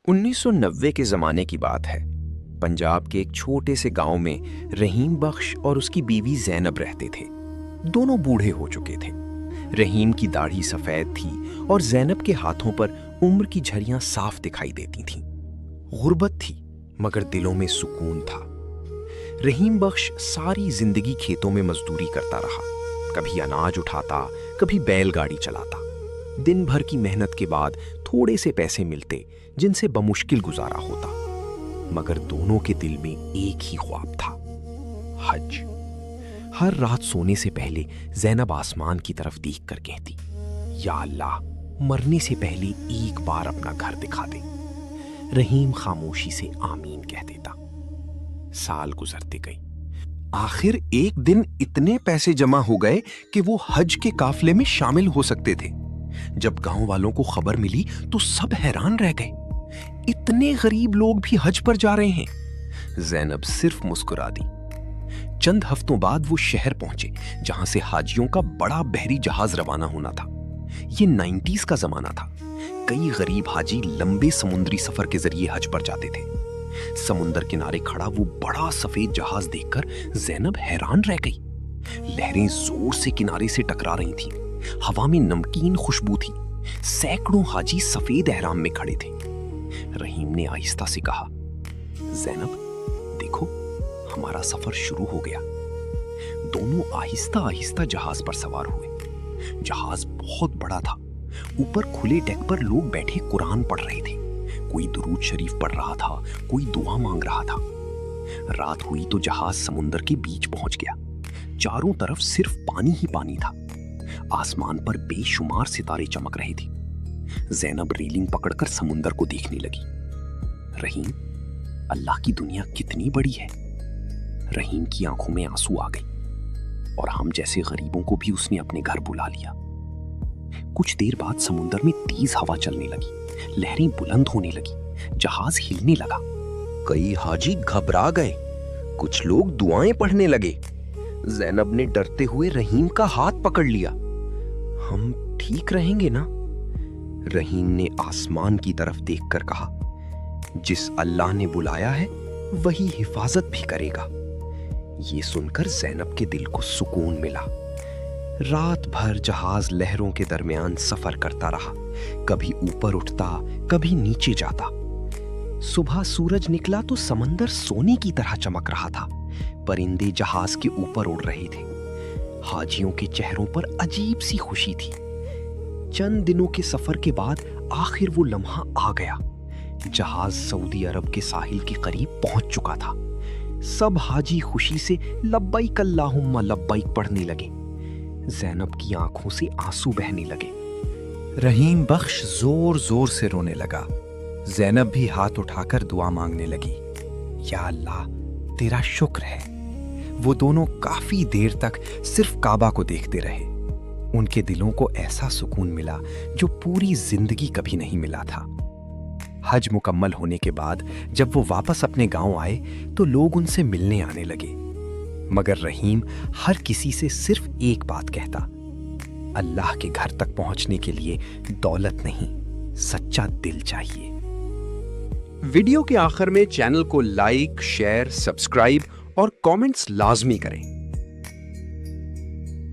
1990 के ज़माने की बात है। पंजाब के एक छोटे से गांव में रहीम बख्श और उसकी बीवी ज़ैनब रहते थे। दोनों बूढ़े हो चुके थे। रहीम की दाढ़ी सफ़ेद थी और ज़ैनब के हाथों पर उम्र की झरियां साफ दिखाई देती थीं। गुर्बत थी मगर दिलों में सुकून था। रहीम बख्श सारी जिंदगी खेतों में मजदूरी करता रहा। कभी अनाज उठाता, कभी बैलगाड़ी चलाता। दिन भर की मेहनत के बाद थोड़े से पैसे मिलते जिनसे बमुश्किल गुजारा होता। मगर दोनों के दिल में एक ही ख्वाब था, हज। हर रात सोने से पहले ज़ैनब आसमान की तरफ देख कर कहती, या अल्लाह, मरने से पहले एक बार अपना घर दिखा दे। रहीम खामोशी से आमीन कह देता। साल गुजरते गए। आखिर एक दिन इतने पैसे जमा हो गए कि वो हज के काफले में शामिल हो सकते थे। जब गांव वालों को खबर मिली तो सब हैरान रह गए। इतने गरीब लोग भी हज पर जा रहे हैं। ज़ैनब सिर्फ मुस्कुरा दी। चंद हफ्तों बाद वो शहर पहुंचे जहां से हाजियों का बड़ा बहरी जहाज रवाना होना था। ये 90s का जमाना था। कई गरीब हाजी लंबे समुद्री सफर के जरिए हज पर जाते थे। समुंदर किनारे खड़ा वो बड़ा सफेद जहाज देखकर ज़ैनब हैरान रह गई। लहरें जोर से किनारे से टकरा रही थीं। हवा में नमकीन खुशबू थी। सैकड़ों हाजी सफेद एहराम में खड़े थे। रहीम ने आहिस्ता से कहा, ज़ैनब, देखो, हमारा सफर शुरू हो गया। दोनों आहिस्ता आहिस्ता जहाज पर सवार हुए। जहाज बहुत बड़ा था। ऊपर खुले डेक पर लोग बैठे कुरान पढ़ रहे थे। कोई दुरूद शरीफ पढ़ रहा था, कोई दुआ मांग रहा था। रात हुई तो जहाज समुंदर के बीच पहुंच गया। चारों तरफ सिर्फ पानी ही पानी था। आसमान पर बेशुमार सितारे चमक रहे थे। ज़ैनब रेलिंग पकड़कर समुंदर को देखने लगी। रहीम, अल्लाह की दुनिया कितनी बड़ी है। रहीम की आंखों में आंसू आ गए और हम जैसे गरीबों को भी उसने अपने घर बुला लिया। कुछ देर बाद समुंदर में तेज हवा चलने लगी। लहरें बुलंद होने लगी। जहाज हिलने लगा। कई हाजी घबरा गए। कुछ लोग दुआएं पढ़ने लगे। ज़ैनब ने डरते हुए रहीम का हाथ पकड़ लिया। हम ठीक रहेंगे ना? रहीम ने आसमान की तरफ देखकर कहा, जिस अल्लाह ने बुलाया है वही हिफाजत भी करेगा। ये सुनकर ज़ैनब के दिल को सुकून मिला। रात भर जहाज लहरों के दरमियान सफर करता रहा। कभी ऊपर उठता, कभी नीचे जाता। सुबह सूरज निकला तो समंदर सोने की तरह चमक रहा था। परिंदे जहाज के ऊपर उड़ रहे थे। हाजियों के चेहरों पर अजीब सी खुशी थी। चंद दिनों के सफर के बाद आखिर वो लम्हा आ गया। जहाज सऊदी अरब के साहिल के करीब पहुंच चुका था। सब हाजी खुशी से लब्बैक अल्लाहुम्मा लब्बैक पढ़ने लगे। ज़ैनब की आंखों से आंसू बहने लगे। रहीम बख्श जोर जोर से रोने लगा। ज़ैनब भी हाथ उठाकर दुआ मांगने लगी, या अल्लाह, तेरा शुक्र है। वो दोनों काफी देर तक सिर्फ काबा को देखते रहे। उनके दिलों को ऐसा सुकून मिला जो पूरी जिंदगी कभी नहीं मिला था। हज मुकम्मल होने के बाद जब वो वापस अपने गांव आए तो लोग उनसे मिलने आने लगे। मगर रहीम हर किसी से सिर्फ एक बात कहता, अल्लाह के घर तक पहुंचने के लिए दौलत नहीं, सच्चा दिल चाहिए। वीडियो के आखिर में चैनल को लाइक, शेयर, सब्सक्राइब और कमेंट्स लाजमी करें।